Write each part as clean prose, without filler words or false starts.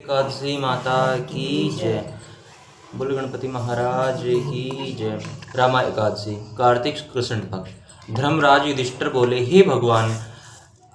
एकादशी माता की जय। बोल गणपति महाराज की जय। रामा एकादशी कार्तिक कृष्ण पक्ष। धर्मराज युधिष्ठिर बोले, हे भगवान,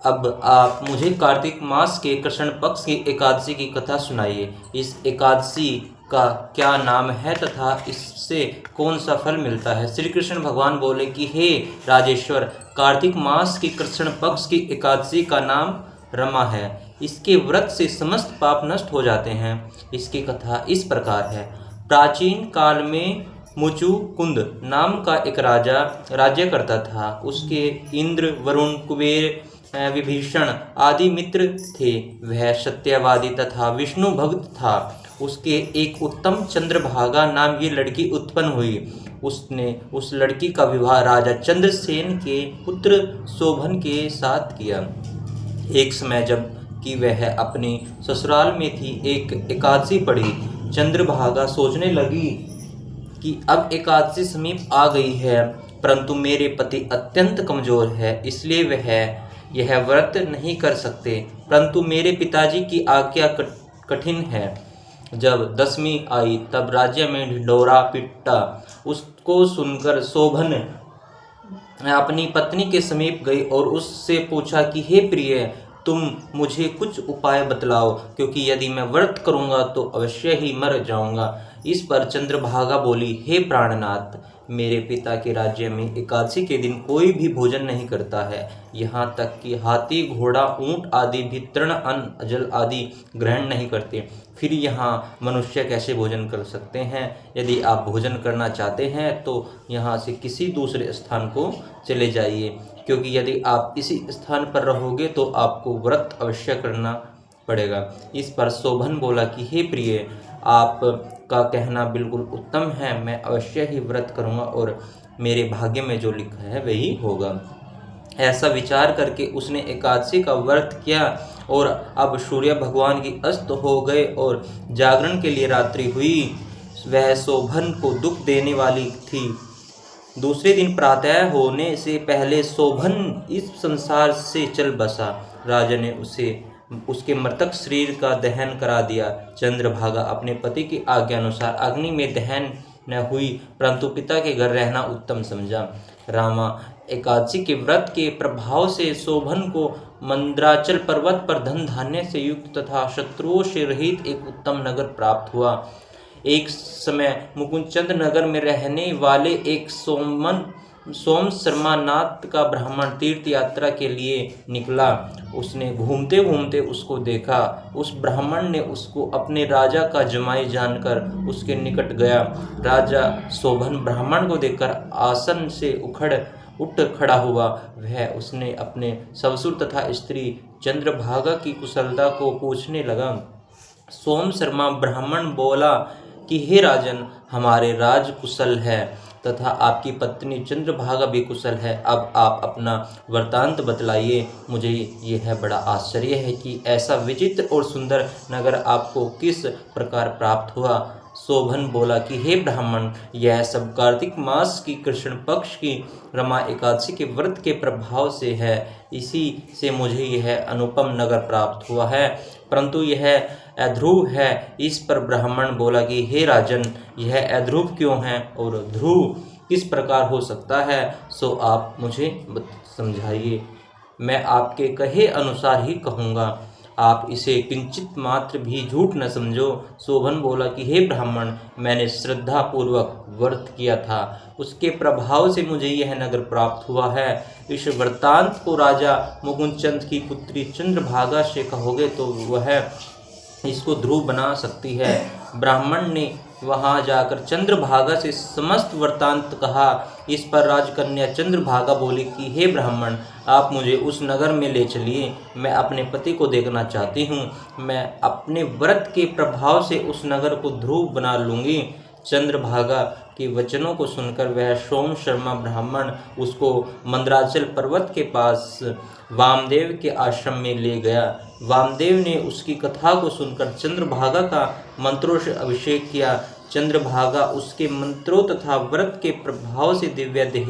अब आप मुझे कार्तिक मास के कृष्ण पक्ष की एकादशी की कथा सुनाइए। इस एकादशी का क्या नाम है तथा इससे कौन सा फल मिलता है। श्री कृष्ण भगवान बोले कि हे राजेश्वर, कार्तिक मास की कृष्ण पक्ष की एकादशी का नाम रमा है। इसके व्रत से समस्त पाप नष्ट हो जाते हैं। इसकी कथा इस प्रकार है। प्राचीन काल में मुचुकुंद नाम का एक राजा राज्य करता था। उसके इंद्र, वरुण, कुबेर, विभीषण आदि मित्र थे। वह सत्यवादी तथा विष्णु भक्त था। उसके एक उत्तम चंद्रभागा नाम की लड़की उत्पन्न हुई। उसने उस लड़की का विवाह राजा चंद्रसेन के पुत्र शोभन के साथ किया। एक समय जब कि वह अपने ससुराल में थी, एक एकादशी पड़ी। चंद्रभागा सोचने लगी कि अब एकादशी समीप आ गई है, परंतु मेरे पति अत्यंत कमजोर है, इसलिए वह यह व्रत नहीं कर सकते। परंतु मेरे पिताजी की आज्ञा कठिन है। जब दशमी आई तब राज्य में ढिंढोरा पिटा। उसको सुनकर शोभन अपनी पत्नी के समीप गई और उससे पूछा कि हे प्रिय, तुम मुझे कुछ उपाय बतलाओ, क्योंकि यदि मैं व्रत करूंगा तो अवश्य ही मर जाऊंगा। इस पर चंद्रभागा बोली, हे प्राणनाथ, मेरे पिता के राज्य में एकादशी के दिन कोई भी भोजन नहीं करता है। यहाँ तक कि हाथी, घोड़ा, ऊंट आदि भी तृण, अन्न, जल आदि ग्रहण नहीं करते। फिर यहाँ मनुष्य कैसे भोजन कर सकते हैं। यदि आप भोजन करना चाहते हैं तो यहाँ से किसी दूसरे स्थान को चले जाइए, क्योंकि यदि आप इसी स्थान पर रहोगे तो आपको व्रत अवश्य करना पड़ेगा। इस पर शोभन बोला कि हे प्रिय, आप का कहना बिल्कुल उत्तम है। मैं अवश्य ही व्रत करूंगा और मेरे भाग्य में जो लिखा है वही होगा। ऐसा विचार करके उसने एकादशी का व्रत किया और अब सूर्य भगवान की अस्त हो गए और जागरण के लिए रात्रि हुई। वह शोभन को दुख देने वाली थी। दूसरे दिन प्रातः होने से पहले शोभन इस संसार से चल बसा। राजा ने उसके मृतक शरीर का दहन करा दिया। चंद्रभागा अपने पति की आज्ञा अनुसार अग्नि में दहन न हुई, परंतु पिता के घर रहना उत्तम समझा। रामा एकादशी के व्रत के प्रभाव से शोभन को मंद्राचल पर्वत पर धन धान्य से युक्त तथा शत्रुओं से रहित एक उत्तम नगर प्राप्त हुआ। एक समय मुकुंदचंद नगर में रहने वाले एक सोम शर्मा नाथ का ब्राह्मण तीर्थ यात्रा के लिए निकला। उसने घूमते घूमते उसको देखा। उस ब्राह्मण ने उसको अपने राजा का जमाई जानकर उसके निकट गया। राजा शोभन ब्राह्मण को देखकर आसन से उठ खड़ा हुआ। उसने अपने ससुर तथा स्त्री चंद्रभागा की कुशलता को पूछने लगा। सोम शर्मा ब्राह्मण बोला कि हे राजन, हमारे राज कुशल है तथा आपकी पत्नी चंद्रभागा भी कुशल है। अब आप अपना वृतांत बतलाइए। मुझे यह बड़ा आश्चर्य है कि ऐसा विचित्र और सुंदर नगर आपको किस प्रकार प्राप्त हुआ। शोभन बोला कि हे ब्राह्मण, यह सब कार्तिक मास की कृष्ण पक्ष की रमा एकादशी के व्रत के प्रभाव से है। इसी से मुझे यह अनुपम नगर प्राप्त हुआ है, परंतु यह अध्रुव है। इस पर ब्राह्मण बोला कि हे राजन, यह अध्रुव क्यों है और ध्रुव किस प्रकार हो सकता है, सो आप मुझे समझाइए। मैं आपके कहे अनुसार ही कहूँगा। आप इसे किंचित मात्र भी झूठ न समझो। शोभन बोला कि हे ब्राह्मण, मैंने श्रद्धा पूर्वक व्रत किया था, उसके प्रभाव से मुझे यह नगर प्राप्त हुआ है। इस वृत्तांत को राजा मुकुंदचंद की पुत्री चंद्रभागा से कहोगे तो वह इसको ध्रुव बना सकती है। ब्राह्मण ने वहां जाकर चंद्रभागा से समस्त वृत्तांत कहा। इस पर राजकन्या चंद्रभागा बोली कि हे ब्राह्मण, आप मुझे उस नगर में ले चलिए। मैं अपने पति को देखना चाहती हूँ। मैं अपने व्रत के प्रभाव से उस नगर को ध्रुव बना लूँगी। चंद्रभागा के वचनों को सुनकर वह सोम शर्मा ब्राह्मण उसको मंद्राचल पर्वत के पास वामदेव के आश्रम में ले गया। वामदेव ने उसकी कथा को सुनकर चंद्रभागा का मंत्रों से अभिषेक किया। चंद्रभागा उसके मंत्रों तथा व्रत के प्रभाव से दिव्य देह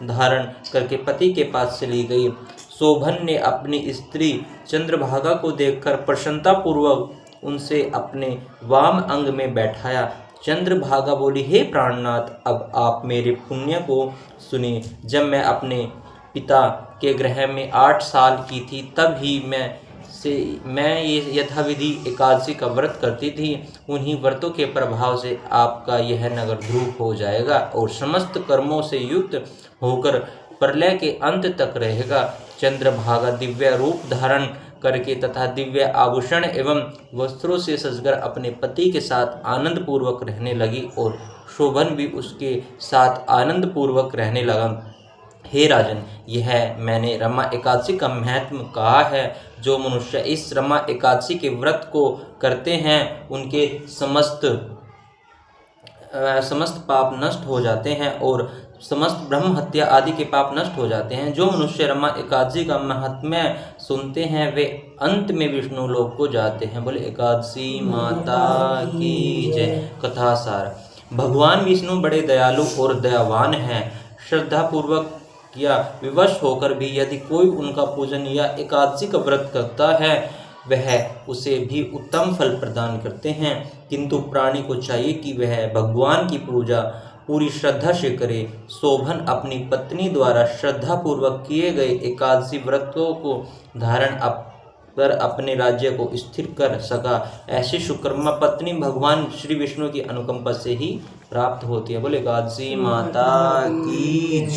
धारण करके पति के पास चली गई। शोभन ने अपनी स्त्री चंद्रभागा को देखकर प्रसन्नतापूर्वक उनसे अपने वाम अंग में बैठाया। चंद्रभागा बोली, हे प्राणनाथ, अब आप मेरे पुण्य को सुनिए। जब मैं अपने पिता के गृह में 8 साल की थी, तब ही मैं ये यथाविधि एकादशी का व्रत करती थी। उन्हीं व्रतों के प्रभाव से आपका यह नगर ध्रुव हो जाएगा और समस्त कर्मों से युक्त होकर प्रलय के अंत तक रहेगा। चंद्रभागा दिव्य रूप धारण करके तथा दिव्य आभूषण एवं वस्त्रों से सजकर अपने पति के साथ आनंद पूर्वक रहने लगी और शोभन भी उसके साथ आनंद पूर्वक रहने लगा। हे राजन, यह मैंने रमा एकादशी का महत्व कहा है। जो मनुष्य इस रमा एकादशी के व्रत को करते हैं उनके समस्त पाप नष्ट हो जाते हैं और समस्त ब्रह्म हत्या आदि के पाप नष्ट हो जाते हैं। जो मनुष्य रमा एकादशी का महात्म्य सुनते हैं वे अंत में विष्णु लोक को जाते हैं। बोले एकादशी माता की जय। कथा सार। भगवान विष्णु बड़े दयालु और दयावान हैं। श्रद्धा पूर्वक या विवश होकर भी यदि कोई उनका पूजन या एकादशी का व्रत करता है वह उसे भी उत्तम फल प्रदान करते हैं। किंतु प्राणी को चाहिए कि वह भगवान की पूजा पूरी श्रद्धा से करे। शोभन अपनी पत्नी द्वारा श्रद्धा पूर्वक किए गए एकादशी व्रतों को धारण कर अपने राज्य को स्थिर कर सका। ऐसी सुकर्मा पत्नी भगवान श्री विष्णु की अनुकंपा से ही प्राप्त होती है। बोले एकादशी माता की जय।